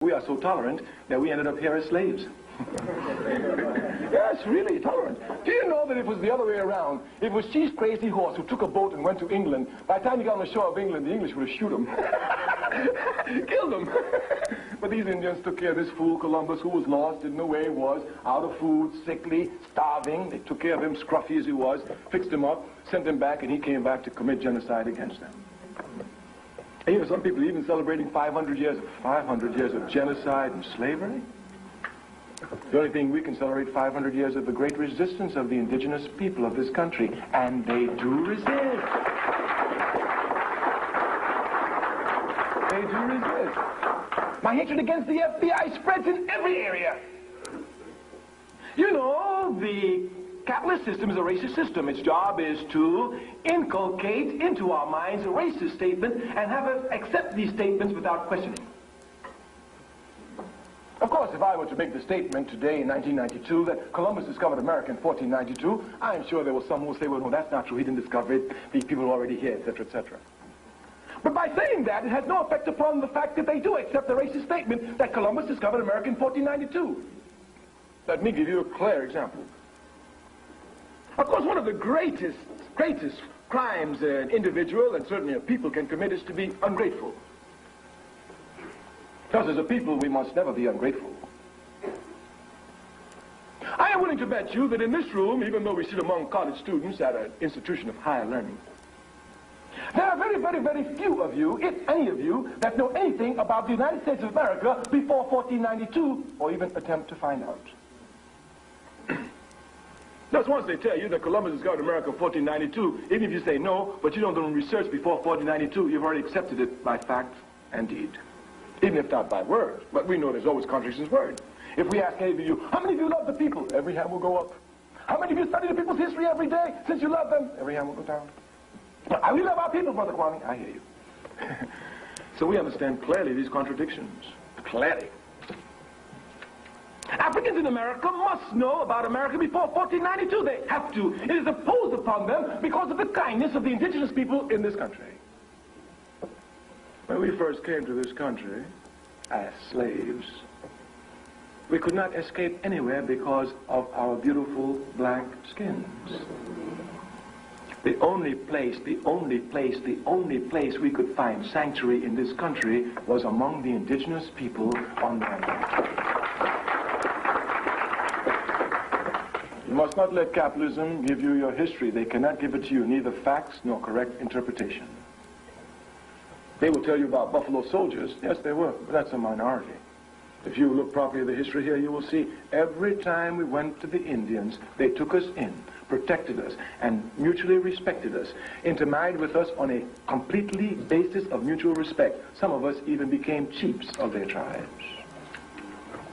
We are so tolerant that we ended up here as slaves. Yes, really tolerant. Do you know that if it was the other way around, if it was Chief Crazy Horse who took a boat and went to England, by the time he got on the shore of England, the English would have shoot him. Killed him. But these Indians took care of this fool Columbus, who was lost, didn't know where he was, out of food, sickly, starving. They took care of him, scruffy as he was, fixed him up, sent him back, and he came back to commit genocide against them. And you know, some people even celebrating 500 years of genocide and slavery. The only thing we can celebrate 500 years of the great resistance of the indigenous people of this country, and they do resist. They do resist. My hatred against the FBI spreads in every area. You know, the capitalist system is a racist system. Its job is to inculcate into our minds a racist statement and have us accept these statements without questioning. Of course, if I were to make the statement today in 1992 that Columbus discovered America in 1492, I'm sure there was some who will say, well, no, that's not true. He didn't discover it. These people were already here, etc., etc. But by saying that, it has no effect upon the fact that they do accept the racist statement that Columbus discovered America in 1492. Let me give you a clear example. Of course, one of the greatest crimes an individual and certainly a people can commit is to be ungrateful. Because as a people, we must never be ungrateful. I am willing to bet you that in this room, even though we sit among college students at an institution of higher learning, there are very, very, very few of you, if any of you, that know anything about the United States of America before 1492, or even attempt to find out. Just once they tell you that Columbus discovered America in 1492, even if you say no, but you don't do research before 1492, you've already accepted it by fact and deed. Even if not by word, but we know there's always contradictions in word. If we ask any of you, how many of you love the people? Every hand will go up. How many of you study the people's history every day since you love them? Every hand will go down. We love our people, Brother Kwame. I hear you. So we understand clearly these contradictions. Clearly. Africans in America must know about America before 1492. They have to. It is imposed upon them because of the kindness of the indigenous people in this country. When we first came to this country as slaves, we could not escape anywhere because of our beautiful black skins. The only place we could find sanctuary in this country was among the indigenous people on land. You must not let capitalism give you your history. They cannot give it to you, neither facts nor correct interpretation. They will tell you about buffalo soldiers. Yes, they were, but that's a minority. If you look properly at the history here, you will see every time we went to the Indians, they took us in, protected us, and mutually respected us, intermarried with us on a completely basis of mutual respect. Some of us even became chiefs of their tribes.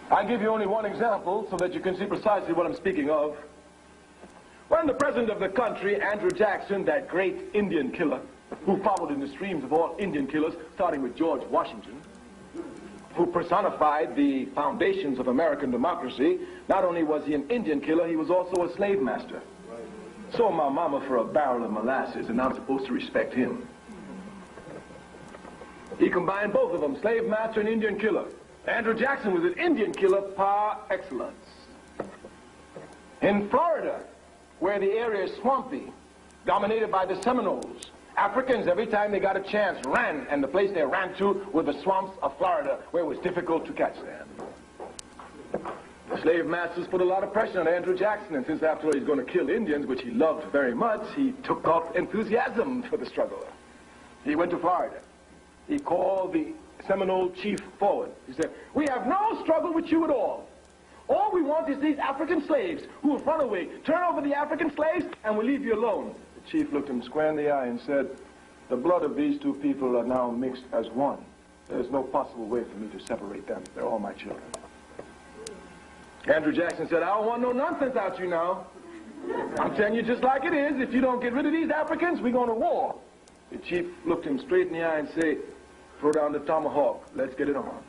I give you only one example so that you can see precisely what I'm speaking of. When the president of the country, Andrew Jackson, that great Indian killer, who followed in the streams of all Indian killers, starting with George Washington, who personified the foundations of American democracy, not only was he an Indian killer, he was also a slave master. Sold my mama for a barrel of molasses, and I'm supposed to respect him. He combined both of them, slave master and Indian killer. Andrew Jackson was an Indian killer par excellence. In Florida, where the area is swampy, dominated by the Seminoles, Africans, every time they got a chance, ran, and the place they ran to were the swamps of Florida, where it was difficult to catch them. The slave masters put a lot of pressure on Andrew Jackson, and since after all he's going to kill Indians, which he loved very much, he took up enthusiasm for the struggle. He went to Florida. He called the Seminole chief forward. He said, we have no struggle with you at all. All we want is these African slaves who have run away. Turn over the African slaves and we'll leave you alone. The chief looked him square in the eye and said, the blood of these two people are now mixed as one. There's no possible way for me to separate them. They're all my children. Andrew Jackson said, I don't want no nonsense out you now. I'm telling you just like it is. If you don't get rid of these Africans, we're going to war. The chief looked him straight in the eye and said, throw down the tomahawk. Let's get it on.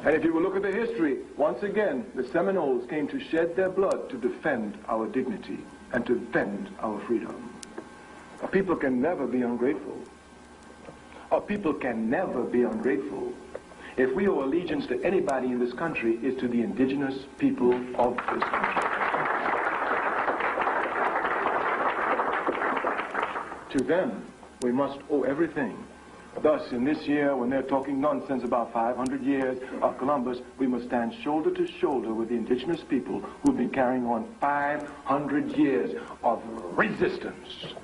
And if you will look at the history, once again, the Seminoles came to shed their blood to defend our dignity and to defend our freedom. A people can never be ungrateful. A people can never be ungrateful. If we owe allegiance to anybody in this country, it's to the indigenous people of this country. To them, we must owe everything. Thus, in this year, when they're talking nonsense about 500 years of Columbus, we must stand shoulder to shoulder with the indigenous people who've been carrying on 500 years of resistance.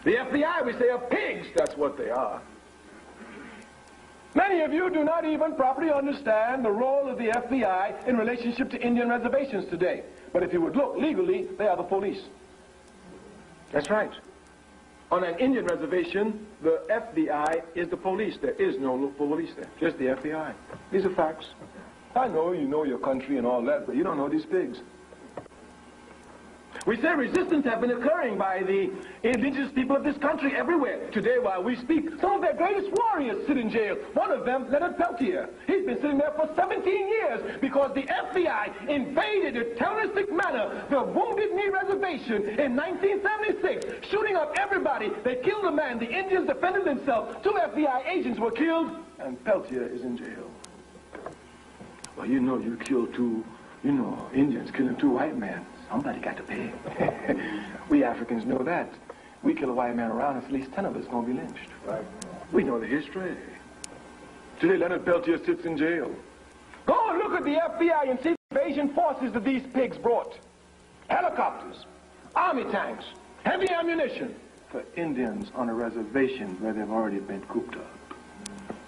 The FBI, we say, are pigs. That's what they are. Many of you do not even properly understand the role of the FBI in relationship to Indian reservations today. But if you would look legally, they are the police. That's right. On an Indian reservation, the FBI is the police. There is no police there, just the FBI. These are facts. I know you know your country and all that, but you don't know these pigs. We say resistance has been occurring by the indigenous people of this country everywhere. Today, while we speak, some of their greatest warriors sit in jail. One of them, Ture. He's been sitting there for 17 years because the FBI invaded in a terroristic manner the Wounded Knee Reservation in 1976, shooting up everybody. They killed a man. The Indians defended themselves. 2 FBI agents were killed, and Ture is in jail. Well, you know you killed 2, Indians killing 2 white men. Somebody got to pay. We Africans know that. We kill a white man around us, at least 10 of us going to be lynched. Right. We know the history. Today, Leonard Peltier sits in jail. Go and look at the FBI and see the invasion forces that these pigs brought. Helicopters, army tanks, heavy ammunition for Indians on a reservation where they've already been cooped up.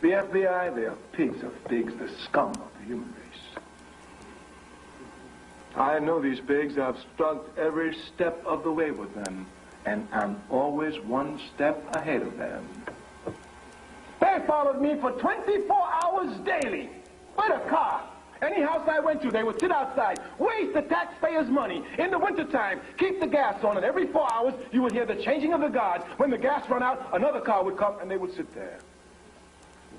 The FBI, they are pigs of pigs, the scum of the human race. I know these pigs. I've struck every step of the way with them, and I'm always 1 step ahead of them. They followed me for 24 hours daily with a car. Any house I went to, they would sit outside, waste the taxpayers' money. In the wintertime, keep the gas on, and every 4 hours, you would hear the changing of the guards. When the gas ran out, another car would come, and they would sit there,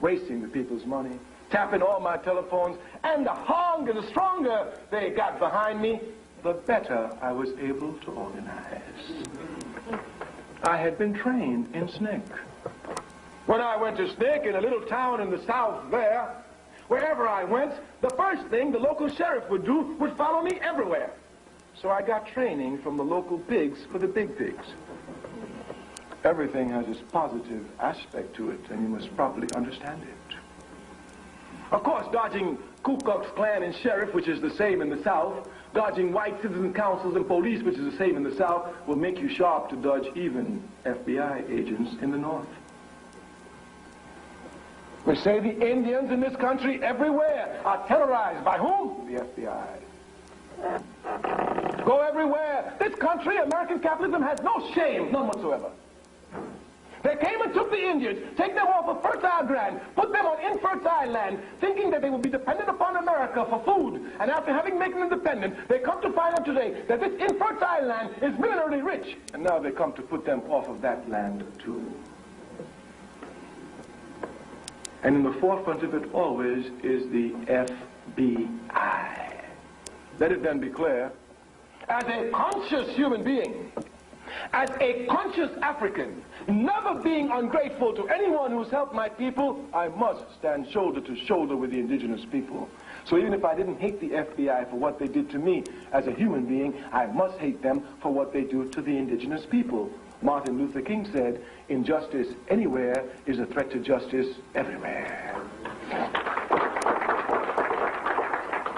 wasting the people's money, tapping all my telephones, and the stronger they got behind me, the better I was able to organize. I had been trained in SNCC. When I went to SNCC in a little town in the south there, wherever I went, the first thing the local sheriff would do would follow me everywhere. So I got training from the local pigs for the big pigs. Everything has its positive aspect to it, and you must properly understand it. Of course, dodging Ku Klux Klan and sheriff, which is the same in the South, dodging white citizen councils and police, which is the same in the South, will make you sharp to dodge even FBI agents in the North. We say the Indians in this country everywhere are terrorized by whom? The FBI. Go everywhere. This country, American capitalism, has no shame, none whatsoever. They came and took the Indians, take them off of fertile ground, put them on infertile land, thinking that they would be dependent upon America for food. And after having made them independent, they come to find out today that this infertile land is minerally rich. And now they come to put them off of that land too. And in the forefront of it always is the FBI. Let it then be clear, as a conscious human being, as a conscious African, never being ungrateful to anyone who's helped my people, I must stand shoulder to shoulder with the indigenous people. So even if I didn't hate the FBI for what they did to me as a human being, I must hate them for what they do to the indigenous people. Martin Luther King said, injustice anywhere is a threat to justice everywhere.